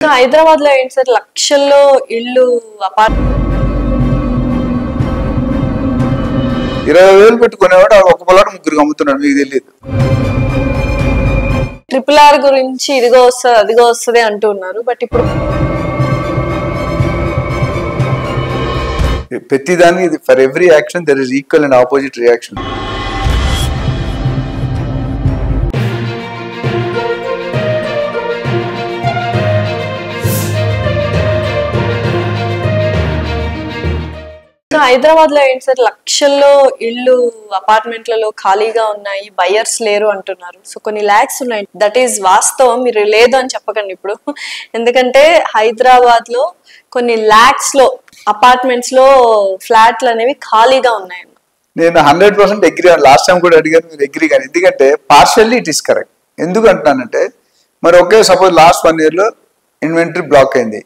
హైదరాబాద్ లో ఏంటి సార్ లక్షల్లో ఇల్లు 20,000 పెట్టుకునేవాడు ఒక పొలాడు ముగ్గురు అమ్ముతున్నాడు, మీకు తెలియదు. RRR గురించి ఇదిగో వస్తుంది అదిగో వస్తుంది అంటున్నారు. బట్ ఇప్పుడు ప్రతిదానికి ఇది for every action there is equal and opposite reaction. Hyderabad లో ఏంటి సార్ లక్షల్లో ఇల్లు అపార్ట్మెంట్లలో ఖాళీగా ఉన్నాయి, బయర్స్ లేరు అంటున్నారు. సో కొన్ని ల్యాక్స్ ఉన్నాయి, దట్ ఈస్ వాస్తవం, మీరు లేదు అని చెప్పకండి ఇప్పుడు. ఎందుకంటే హైదరాబాద్ లో కొన్ని ల్యాక్స్ లో అపార్ట్మెంట్స్ లో ఫ్లాట్లు అనేవి ఖాళీగా ఉన్నాయి. నేను 100% అగ్రీ. లాస్ట్ టైం కూడా అడిగాను, మీరు అగ్రీ కానీ. ఎందుకంటే పార్షియల్లీ ఇట్ ఈస్ కరెక్ట్. ఎందుకు అంటున్నానంటే మరి ఒకే సపోజ్ లాస్ట్ 1 year లో ఇన్వెంటరీ బ్లాక్ అయింది,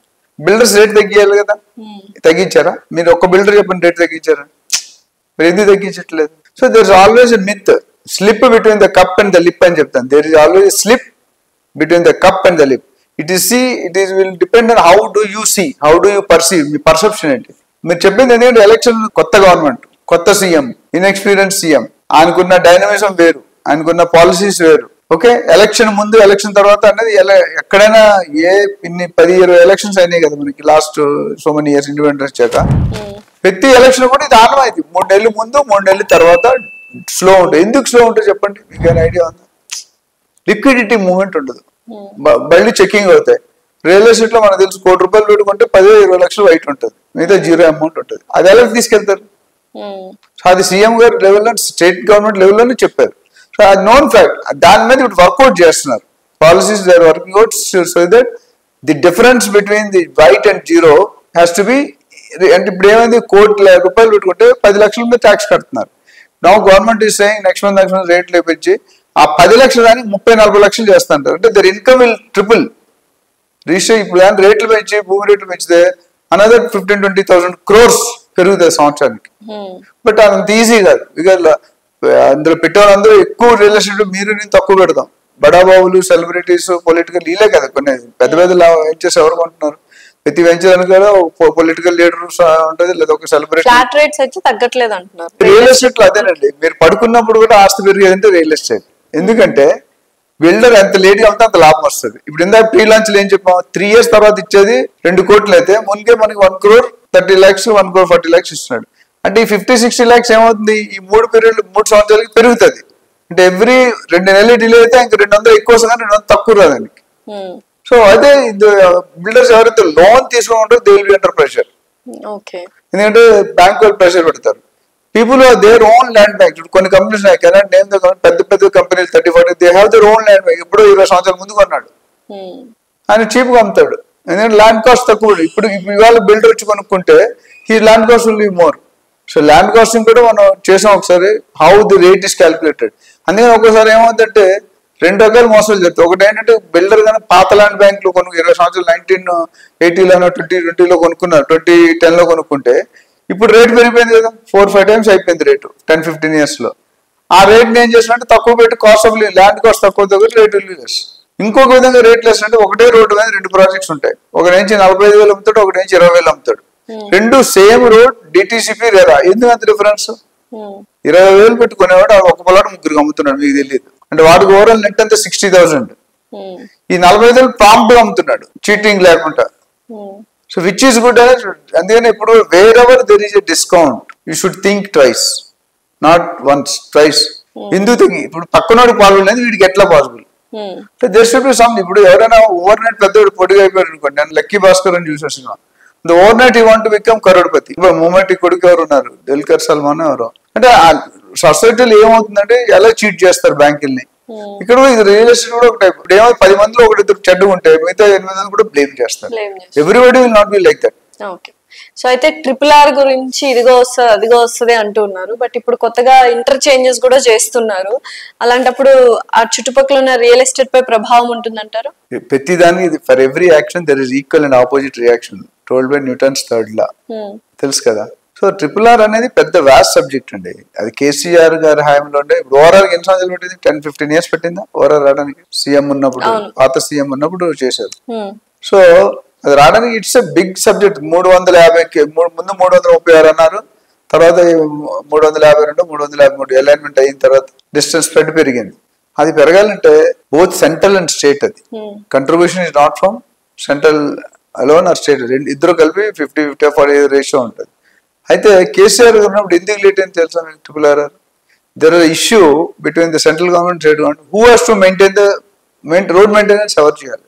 బిల్డర్స్ రేట్ తగ్గియాలి కదా, తగ్గించారా? మీరు ఒక్క బిల్డర్ చెప్పండి రేట్ తగ్గించారా? మీరు ఎందుకు తగ్గించట్లేదు? So there is always a myth, slip between the cup and the lip అని చెప్తాను. There is always slip between the cup and the lip. It is will depend on how do you see, how do you perceive, మీ perception ఏంటి. మీరు చెప్పింది ఎందుకంటే election, కొత్త government, కొత్త CM, inexperience CM, ఆయనకున్న డైనమిజం వేరు, ఆయనకున్న పాలసీస్ వేరు. ఓకే, ఎలక్షన్ ముందు ఎలక్షన్ తర్వాత అనేది ఎక్కడైనా ఇన్ని 10-20 ఎలక్షన్స్ అయినాయి కదా మనకి last so many years independence వచ్చాక. ప్రతి ఎలక్షన్ కూడా ఇది ఆనవాయితీ. 3 నెలలు ముందు 3 నెలల తర్వాత స్లో ఉంటుంది. ఎందుకు స్లో ఉంటుంది చెప్పండి, మీకు ఏమైనా ఐడియా ఉందా? లిక్విడిటీ మూవ్మెంట్ ఉండదు, బళ్ళు చెకింగ్ అవుతాయి. రియల్ ఎస్టేట్ లో మనకు తెలుసు, ₹1 కోటి పెట్టుకుంటే 10-20 లక్షలు వైట్ ఉంటుంది, మిగతా జీరో అమౌంట్ ఉంటుంది. అది ఎలా తీసుకెళ్తారు? సో అది సీఎం గారు లెవెల్లో, స్టేట్ గవర్నమెంట్ లెవెల్లోనే చెప్పారు. సో అది నోన్ ఫ్యాక్ట్. దాని మీద ఇప్పుడు వర్కౌట్ చేస్తున్నారు, policies they are working out so that the difference between the white and zero has to be. అంటే ఇప్పుడు ఏమైంది, ₹1 కోటి పెట్టుకుంటే 10 లక్షల మీద ట్యాక్స్ కడుతున్నారు. Now government is saying next month రేట్లు వేపించి ఆ 10 లక్షల దానికి 30-40 లక్షలు చేస్తుంటారు. అంటే there income will triple. Register ఇప్పుడు కానీ రేట్లు పెంచి, భూమి రేట్లు పెంచితే అనదర్ 15,000-20,000 crores పెరుగుతాయి సంవత్సరానికి. బట్ అంత ఈజీ కాదు. బికాజ్ అందులో పెట్టేవాళ్ళందరూ ఎక్కువ రియల్ ఎస్టేట్, మీరు నేను తక్కువ పెడతాం. బడాబాబులు, సెలబ్రిటీస్, పొలిటికల్ వీలే కదా కొన్ని పెద్ద పెద్ద వెంచర్స్ ఎవరు కొంటున్నారు? ప్రతి వెంచర్ అని కూడా పొలిటికల్ లీడర్ ఉంటుంది, లేదా ఒక సెలబ్రిటీ. ఫ్లాట్ రేట్స్ వచ్చి తగ్గట్లేదు అంటున్నారు. రియల్ ఎస్టేట్ లో అదేనండి, మీరు పడుకున్నప్పుడు కూడా ఆస్తి పెరిగేదంటే రియల్ ఎస్టేట్. ఎందుకంటే బిల్డర్ ఎంత లేట్ గా ఉంటే అంత లాభం వస్తుంది. ఇప్పుడు ఇందాక ప్రీ లాంచ్ ఏం చెప్పాం, 3 years తర్వాత ఇచ్చేది 2 కోట్లు అయితే ముందుకే మనకి 1,30 lakhs 1,40 lakhs ఇస్తున్నాడు. అంటే ఈ 50-60 lakhs ఏమవుతుంది, ఈ 3 సంవత్సరాలకి పెరుగుతుంది. అంటే ఎవ్రీ 2 నెలలు డిలే అయితే ఇంక 200 ఎక్కువ వస్తుంది, 200 తక్కువ రాదానికి. సో అదే బిల్డర్స్ ఎవరైతే లోన్ తీసుకుంటారో they will be under pressure. ఎందుకంటే బ్యాంక్ వాళ్ళు ప్రెషర్ పెడతారు. People are their own land bank. కొన్ని కంపెనీస్ నేమ్ పెద్ద పెద్ద కంపెనీలు 30-40 they have their own land bank. ఎప్పుడో 20 సంవత్సరాల ముందు కొన్నాడు, ఆయన చీప్ గా అమ్ముతాడు. ఎందుకంటే ల్యాండ్ కాస్ట్ తక్కువ. ఇప్పుడు ఇవాళ బిల్డర్ వచ్చి కొనుక్కుంటే ఈ land cost will be more. So land costing కూడా మనం చేసాం ఒకసారి, how the rate is calculated. అందుకని ఒక్కోసారి ఏమవుతుందంటే 2 రకాల మోసాలు జరుగుతాయి. ఒకటి ఏంటంటే బిల్డర్ కానీ పాత ల్యాండ్ బ్యాంక్ లో 20 సంవత్సరాలు 1980లోనో 2020లో కొనుక్కున్నారు, 2010లో కొనుక్కుంటే ఇప్పుడు రేట్ పెరిగిపోయింది కదా, 4-5 times అయిపోయింది రేటు 10-15 years లో. ఆ రేట్ ఏం చేసినట్టు తక్కువ పెట్టి కాస్ట్ ఆఫ్ ల్యాండ్ కాస్ట్ తక్కువ తగ్గ రేట్ లెస్. ఇంకొక విధంగా రేట్ లెస్ అంటే ఒకటే రోడ్డు మీద 2 ప్రాజెక్ట్స్ ఉంటాయి, ఒక నుంచి 45,000 అమ్ముతాడు, ఒక నుంచి 20,000 అమ్ముతాడు. 2 సేమ్ రోడ్, డిటిసిపి రేరా. ఎందుకు అంత డిఫరెన్స్? 20,000 పెట్టుకునేవాడు ఒక పొలాడు ముగ్గురు అమ్ముతున్నాడు, మీకు తెలియదు. అంటే వాడికి ఓవరాల్ నెట్ అంతా 60,000. ఈ 45,000 ప్రాంప్ట్ గా అమ్ముతున్నాడు, చీటింగ్ లేకుండా. So which is good. అందుకని ఇప్పుడు wherever there is a discount you should think twice, not once, twice. ఎందుకు థింక్? ఇప్పుడు పక్కనోడికి పాల్గొన లేదు, వీడికి ఎట్లా possible? There should be some. ఇప్పుడు ఎవరైనా ఓవర్ నైట్ పెద్దోడు పొడిగా అయిపోయాడు అనుకోండి, నేను లక్కీ భాస్కర్ అని చూసేసిన, ఓవర్ నైట్ ఈ వాంట్ టు బికమ్ కరోడ్పతి. ఇప్పుడు మూమెంట్ కొడుకు ఎవరు ఉన్నారు, దుల్కర్ సల్మాన్ ఎవరు. అంటే సొసైటీలో ఏమవుతుందంటే ఎలా చీట్ చేస్తారు బ్యాంకుల్ని. ఇక్కడ ఇది రియల్ ఎస్టేట్ కూడా ఒక టైప్. ఇప్పుడు ఏమో 10 మందిలో 1-2 చెడ్డ ఉంటే మిగతా 8 మంది కూడా బ్లేమ్ చేస్తారు. Everybody will not be like that. Okay, so అయితే RRR గురించి ఇదిగో వస్తుంది అదిగో వస్తుంది అంటున్నారు. బట్ ఇప్పుడు కొత్తగా ఇంటర్చేంజెస్ కూడా చేస్తున్నారు. అలాంటప్పుడు ఆ చుట్టుపక్కల ఉన్న రియల్ ఎస్టేట్ పై ప్రభావం ఉంటుందంటారు? ప్రతిదానికి ఇది for every action there is equal and opposite reaction, told by Newton's 3rd law. తెలుసు కదా. సో RRR అనేది పెద్ద వాస్ట్ సబ్జెక్ట్ అండి. అది కేసీఆర్ గారి హయాంలో ఉండే. ఇప్పుడు ఓవరాల్ ఎన్ని సంవత్సరాలు పెట్టింది? 10-15 years పెట్టిందా ఓవరాల్ రావడానికి? సీఎం ఉన్నప్పుడు, పాత సీఎం ఉన్నప్పుడు చేశారు. సో అది రావడానికి ఇట్స్ ఎ బిగ్ సబ్జెక్ట్. 350 ముందు 336 అన్నారు, తర్వాత 352 353 అలైన్మెంట్ అయిన తర్వాత డిస్టెన్స్ స్ప్రెడ్ పెరిగింది. అది పెరగాలంటే బోత్ సెంట్రల్ అండ్ స్టేట్, అది contribution is not from central alone or state, ఇద్దరు కలిపి 50-50 రేషియో ఉంటుంది. అయితే కేసీఆర్ ఉన్నప్పుడు ఎందుకు లేట్ అని తెలుసా మీకు? RRR there is an issue between the central government and state government. Who has to maintain the road maintenance? ఎవరు చేయాలి?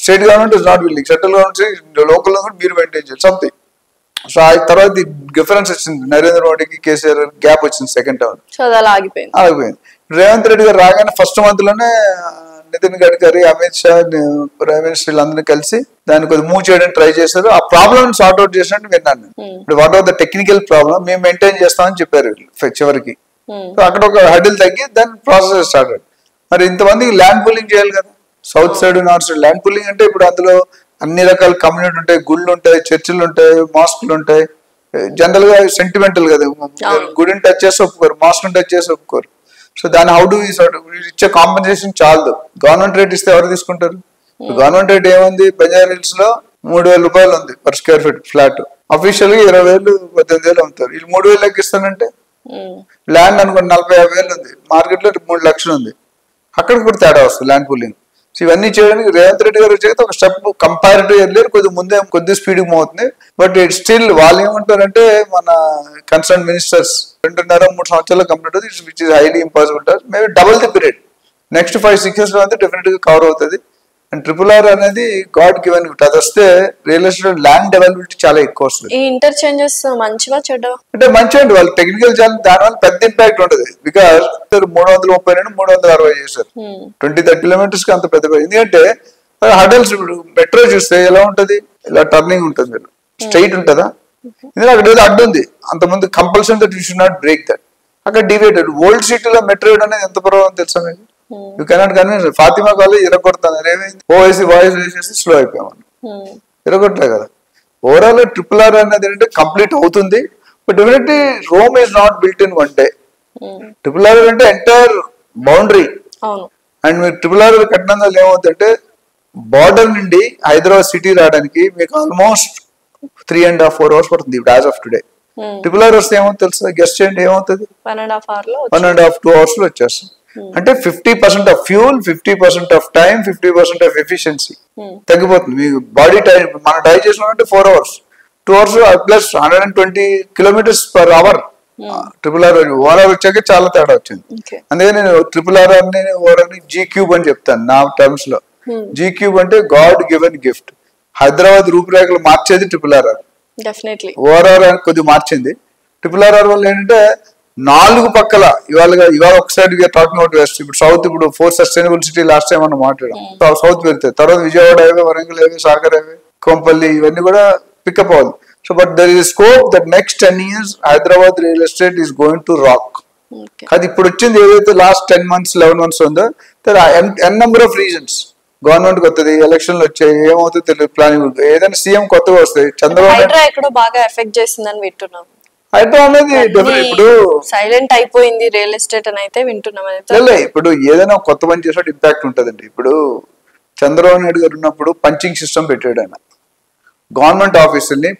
State government is not willing, central government local government మీరు మెయింటైన్ చేయాలి సంథింగ్. సో ఆ తర్వాత difference వచ్చింది, నరేంద్ర మోడీకి KCR gap వచ్చింది second term, ఆగిపోయింది. రేవంత్ రెడ్డి గారు రాగానే ఫస్ట్ మంత్ లోనే నితిన్ గడ్కరీ, అమిత్ షా, ప్రైమ్ మినిస్టర్ వీళ్ళందరినీ కలిసి దాన్ని కొద్దిగా మూవ్ చేయడానికి ట్రై చేశారు. ఆ ప్రాబ్లమ్ సార్ట్ అవుట్ చేసినట్టు విన్నాను. ఇప్పుడు what are the technical problem మేము మెయింటైన్ చేస్తామని చెప్పారు చివరికి. అక్కడ ఒక హడిల్ తగ్గి దాని ప్రాసెస్ స్టార్ట్ అయ్యింది. మరి ఇంతమంది ల్యాండ్ పూలింగ్ చేయాలి కదా, south side north side. Land pooling అంటే ఇప్పుడు అందులో అన్ని రకాల కమ్యూనిటీ ఉంటాయి, గుళ్ళు ఉంటాయి, చర్చిలు ఉంటాయి, మాస్కులు ఉంటాయి. జనరల్ గా సెంటిమెంటల్ కదా, గుడిని టచ్ చేసి ఒప్పుకోరు, మాస్క్ టచ్ చేసి ఒప్పుకోరు. సో దాని హౌ డు ఇచ్చే కాంపెన్సేషన్ చాలదు. గవర్నమెంట్ రేట్ ఇస్తే ఎవరు తీసుకుంటారు? గవర్నమెంట్ రేట్ ఏముంది? బంజారా హిల్స్ లో 3,000 రూపాయలు ఉంది per square feet flat. Official గా 20,000 18,000 అమ్ముతారు. వీళ్ళు 3,000 లెక్కిస్తానంటే ల్యాండ్ అనుకోండి 40-50,000 ఉంది, మార్కెట్ లో 3 లక్షలు ఉంది. అక్కడ కూడా తేడా వస్తుంది ల్యాండ్ పూలింగ్. సో ఇవన్నీ చేయడానికి రేవంత్ రెడ్డి గారు వచ్చేది ఒక స్టెప్ కంపారిటివ్ ఎర్లియర్ కొద్దిగా ముందే కొద్ది స్పీడ్ అవుతుంది. బట్ ఇట్ స్టిల్ వాళ్ళు ఏమంటారంటే మన కన్సర్న్ మినిస్టర్స్ 2.5-3 సంవత్సరాలు కంప్లీట్ అవుతుంది, which is highly impossible. Maybe double the period, next 5-6 years లో అయితే డెఫినెట్ గా కవర్ అవుతుంది. అండ్ RRR అనేది గాడ్ గివెన్ గిఫ్ట్. అది వస్తే రియల్ ఎస్టేట్ ల్యాండ్ అవైలబిలిటీ చాలా ఎక్కువ వస్తుంది. ఈ ఇంటర్చేంజెస్ మంచివా చెడ్డవా? అంటే మంచిగా అండి, వాళ్ళు టెక్నికల్ ఛాలెంజ్ దానివల్ల పెద్ద ఇంపాక్ట్ ఉంటుంది. బికాస్ 330 360 చేశారు 20-30 kilometers కి అంత పెద్ద. ఎందుకంటే హడల్స్ ఇప్పుడు మెట్రో చూస్తే ఎలా ఉంటది, ఇలా టర్నింగ్ ఉంటుంది, మీరు స్ట్రైట్ ఉంటుందా? ఎందుకంటే అక్కడ ఏదో అడ్డు ఉంది, అంతమంది compulsory that you should not break that. అక్కడ డివైడెడ్. ఓల్డ్ సిటీలో మెట్రో అనేది ఎంత ప్రభావం తెలుసా మీకు? You cannot convince. Fatima college ఇరగొడతాను, ఏమైంది? వాయిస్ వేసేసి స్లో అయిపోయామని, ఇరగొట్టలే కదా. ఓవరాల్ RRR అనేది ఏంటంటే కంప్లీట్ అవుతుంది. But definitely Rome is not built in one day. RRR అంటే ఎంటైర్ బౌండరీ. అండ్ మీరు RRR కట్టినందువల్ల ఏమవుతుందంటే బార్డర్ నుండి హైదరాబాద్ సిటీ రావడానికి మీకు ఆల్మోస్ట్ 3.5-4 hours పడుతుంది ఇప్పుడు యాజ్ ఆఫ్ టుడే. RRR వస్తే ఏమవుతుంది తెలుసా? గెస్ట్ చేయండి, ఏమవుతుంది? 1.5-2 hours లో వచ్చేస్తుంది. అంటే 50% of fuel, 50% of time, 50% of efficiency తగ్గిపోతుంది. మీకు బాడీ టైం మనం డై చేసినామంటే 4 hours, 2 hours plus 120 kilometers per hour. RRR overall వచ్చాక చాలా తేడా వచ్చింది. అందుకని నేను RRR G³ అని చెప్తాను నా టర్మ్స్ లో. G³ అంటే గాడ్ గివెన్ గిఫ్ట్. హైదరాబాద్ రూపురేఖలు మార్చేది RRR. ఓవరాల్ కొద్దిగా మార్చింది. RRR వల్ల ఏంటంటే 4 పక్కల ఇవాళ ఒక సైడ్ టాకింగ్ అవుట్ వెస్ట్. ఇప్పుడు సౌత్, ఇప్పుడు 4 సస్టైనబుల్ సిటీ లాస్ట్ టైం మనం మాట్లాడాం. సౌత్ పెడతాయి, తర్వాత Vijayawada highway, Warangal highway, Sagar highway, Kompally, ఇవన్నీ కూడా పికప్ అవ్వాలి. So but there is scope that next 10 years Hyderabad real estate is going to rock. అది ఇప్పుడు వచ్చింది ఏదైతే లాస్ట్ 10 months 11 months ఉందో, ఎన్ నెంబర్ ఆఫ్ రీజన్స్. గవర్నమెంట్ కొత్తది, ఎలక్షన్లు వచ్చాయి, ఏమవుతుందో తెలియదు, ప్లానింగ్. ఏదైనా సీఎం కొత్తగా వస్తాయి. చంద్రబాబు బాగా ఎఫెక్ట్ చేసిందని వింటున్నాం. హైడ్రా అనేది ఇప్పుడు సైలెంట్ అయిపోయింది రియల్ ఎస్టేట్ అని అయితే వింటున్నాం. ఇప్పుడు ఏదైనా కొత్త పని చేసినట్టు ఇంపాక్ట్ ఉంటుందండి. ఇప్పుడు చంద్రబాబు నాయుడు గారు ఉన్నప్పుడు పంచింగ్ సిస్టమ్ పెట్టాడు ఆయన. గవర్నమెంట్ ఆఫీసుల్ని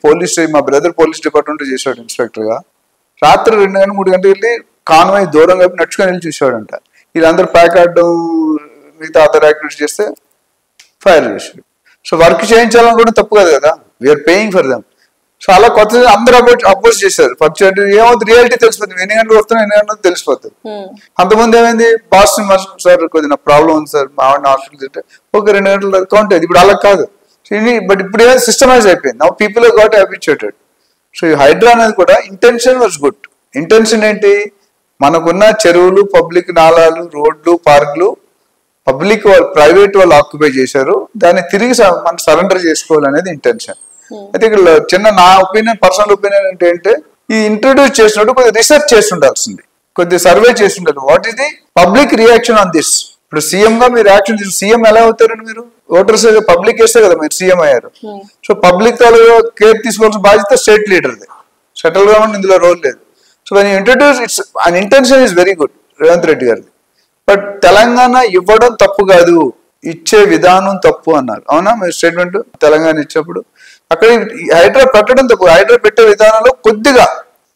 మా బ్రదర్ పోలీస్ డిపార్ట్మెంట్ చేశాడు ఇన్స్పెక్టర్ గా. రాత్రి 2 గంటలు 3 గంటలు వెళ్ళి కాన్వాయ్ దూరంగా నడుచుకొని వెళ్ళి చూసాడంట. వీళ్ళందరూ ప్యాక్ ఆడడం, మిగతా అదర్ యాక్టివిటీస్ చేస్తే ఫైర్ చేశాడు. సో వర్క్ చేయించాలని కూడా తప్పు కదా, we are paying for them. So అలా కొత్త అందరూ అపోజ్ చేశారు. ఫస్ట్ ఏమవుతుంది, రియాలిటీ తెలిసిపోతుంది, ఎన్ని గంటలు వస్తున్నా ఎన్ని గంటలు తెలిసిపోతుంది. అంతకుముందు ఏమైంది, బాస్ సార్ కొద్దిగా ప్రాబ్లం ఉంది సార్, మా ఆవిడ హాస్పిటల్ అంటే ఓకే 2 గంటలు కౌంట్ అయ్యింది. ఇప్పుడు అలా కాదు. బట్ ఇప్పుడు ఏమైనా సిస్టమైజ్ అయిపోయింది. Now people got habituated. So ఈ హైడ్రా అనేది కూడా ఇంటెన్షన్ వాజ్ గుడ్. ఇంటెన్షన్ ఏంటి, మనకున్న చెరువులు, పబ్లిక్ నాలాలు, రోడ్లు, పార్కులు పబ్లిక్ వాళ్ళు, ప్రైవేట్ వాళ్ళు ఆక్యుపై చేశారు, దాన్ని తిరిగి మనం సరెండర్ చేసుకోవాలనేది ఇంటెన్షన్. అయితే ఇక్కడ చిన్న నా ఒపీనియన్, పర్సనల్ ఒపీనియన్ ఏంటంటే, ఈ ఇంట్రొడ్యూస్ చేసినట్టు కొద్దిగా రీసెర్చ్ చేసి ఉండాల్సింది, కొద్దిగా సర్వే చేసి ఉండాలి. What is the public reaction on this. ఇప్పుడు సీఎం గా మీరు యాక్షన్ చేసి సీఎం ఎలా అవుతారండి? మీరు ఓటర్స్ పబ్లిక్ వేస్తే కదా మీరు సీఎం అయ్యారు. సో పబ్లిక్ కేర్ తీసుకోవాల్సిన బాధ్యత స్టేట్ లీడర్ది. సెంట్రల్ గవర్నమెంట్ ఇందులో రోల్ లేదు. So when you introduce, it's an intention is very good Revanth Reddy గారిది. బట్ తెలంగాణ ఇవ్వడం తప్పు కాదు. ఇచ్చే విధానం తప్పు అన్నారు. అవునా మీ స్టేట్మెంట్? తెలంగాణ ఇచ్చేప్పుడు అక్కడ హైడ్రా పెట్టడం తప్పు. హైడ్రా పెట్టే విధానంలో కొద్దిగా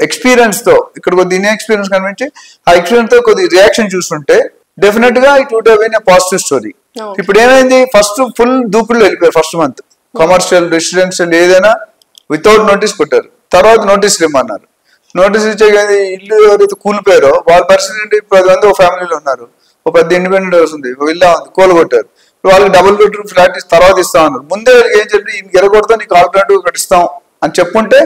ఎక్స్పీరియన్స్ తో, ఇక్కడ కొద్ది ఇన్ ఎక్స్పీరియన్స్ కనిపించి ఆ ఎక్స్పీరియన్స్ తో కొద్ది రియాక్షన్ చూస్తుంటే డెఫినెట్ గా it would have been a positive story. ఇప్పుడు ఏమైంది, ఫస్ట్ ఫుల్ దూకుళ్ళు వెళ్ళిపోయారు. ఫస్ట్ మంత్ కమర్షియల్ రెసిడెన్షియల్ ఏదైనా వితౌట్ నోటీస్ కొట్టారు. తర్వాత నోటీసులు ఇమ్మన్నారు. నోటీస్ ఇచ్చే ఇల్లు ఎవరైతే కూలిపోయారో వాళ్ళ పరిస్థితి ఏంటి? 10 మంది ఒక ఫ్యామిలీలో ఉన్నారు, ఒక పెద్ద ఇండిపెండెంట్ హౌస్ ఉంది, విల్లా ఉంది, కూలగొట్టారు. వాళ్ళకి డబుల్ బెడ్రూమ్ ఫ్లాట్ తర్వాత ఇస్తాం అన్నారు. ముందే ఏం చెప్పి ఈయనకి ఎరగొడతాం, నీకు ఆల్టర్నేటివ్ కట్టిస్తాం అని చెప్పుంటే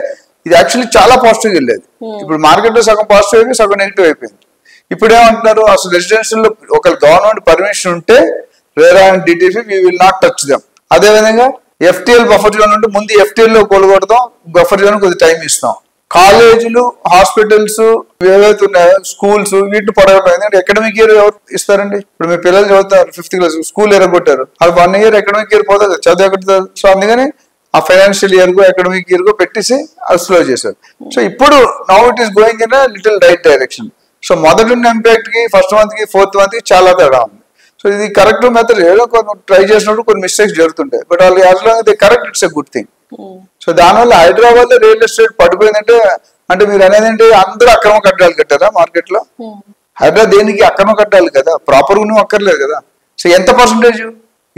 ఇది యాక్చువల్లీ చాలా పాజిటివ్ వెళ్ళేది. ఇప్పుడు మార్కెట్ లో సగం పాజిటివ్ అయిపోయి సగం నెగిటివ్ అయిపోయింది. ఇప్పుడు ఏమంటున్నారు, అసలు రెసిడెన్షియల్ లో ఒక గవర్నమెంట్ పర్మిషన్ ఉంటే RERA and DTP we will not touch them. అదేవిధంగా ఎఫ్టీఎల్ బఫర్ జోన్ ఉంటే ముందు ఎఫ్టీఎల్ లో కూలగొడతాం, బఫర్ జోన్ కొద్ది టైం ఇస్తాం. కాలేజీలు, హాస్పిటల్స్ ఏవైతే ఉన్నాయో, స్కూల్స్ వీటిని పొడగడం. ఎందుకంటే అకాడమిక్ ఇయర్ ఎవరు ఇస్తారండి? ఇప్పుడు మీ పిల్లలు చదువుతారు 5th క్లాస్, స్కూల్ ఎరగొట్టారు, అది 1 year అకాడమిక్ ఇయర్ పోతుంది, చదువు ఎక్కడ? సో అందుకని ఆ ఫైనాన్షియల్ ఇయర్ కు అకాడమిక్ ఇయర్ కు పెట్టేసి అది స్లో చేశారు. సో ఇప్పుడు now it is going in little right direction. So మొదటి ఉన్న ఇంపాక్ట్ కి ఫస్ట్ మంత్ కి 4th మంత్ కి చాలా తేడా ఉంది. సో ఇది కరెక్ట్ మెథడ్. ఏదో కొన్ని ట్రై చేసినప్పుడు కొన్ని మిస్టేక్స్ జరుగుతుంటాయి, బట్ వాళ్ళు as long they correct, it's a good thing. So దానివల్ల హైదరాబాద్ లో రియల్ ఎస్టేట్ పడిపోయిందంటే, అంటే మీరు అనేది ఏంటి, అందరూ అక్రమ కట్టాలు కట్టారా మార్కెట్ లో? హైదరాబాద్ దేనికి అక్రమ కట్టాలి కదా, ప్రాపర్ గా నువ్వు అక్కర్లేదు కదా. సో ఎంత percentage?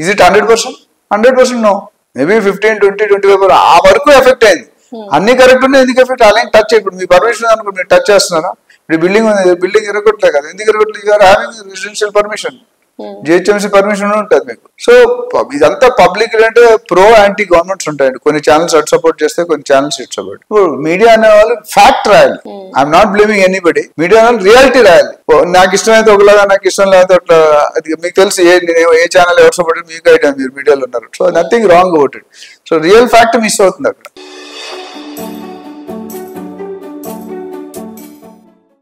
Is it 100%? 100% no, maybe 15, 20, 25% ఆ వరకు ఎఫెక్ట్ అయింది. అన్ని కరెక్ట్ ఉన్నాయి, ఎందుకు ఎఫెక్ట్? అలాగే టచ్ ఇప్పుడు మీ పర్మిషన్ అనుకో, మీరు టచ్ చేస్తున్నారా? ఇప్పుడు బిల్డింగ్ ఉంది, బిల్డింగ్ ఎరగొట్టలే కదా, ఎందుకు ఎరగొట్టలేదు? You are having residential permission, GHMC permission ఉంటుంది మీకు. సో ఇదంతా పబ్లిక్ అంటే ప్రో యాంటీ గవర్నమెంట్స్ ఉంటాయండి. కొన్ని ఛానల్స్ అటు సపోర్ట్ చేస్తే, కొన్ని ఛానల్స్ ఇటు సపోర్ట్. ఇప్పుడు మీడియా అనే వాళ్ళు ఫ్యాక్ట్ రాయాలి. I'm not blaming anybody. Media అనే వాళ్ళు రియాలిటీ రాయాలి. నాకు ఇష్టమైతే ఒకలాగా, నాకు ఇష్టం లేకపోతే అట్లా. అది మీకు తెలిసి ఏ ఛానల్ ఎవరు సపోర్ట్ మీకు ఐడియా, మీరు మీడియాలో ఉన్నారు. So nothing wrong about it. So real fact miss అవుతుంది అక్కడ.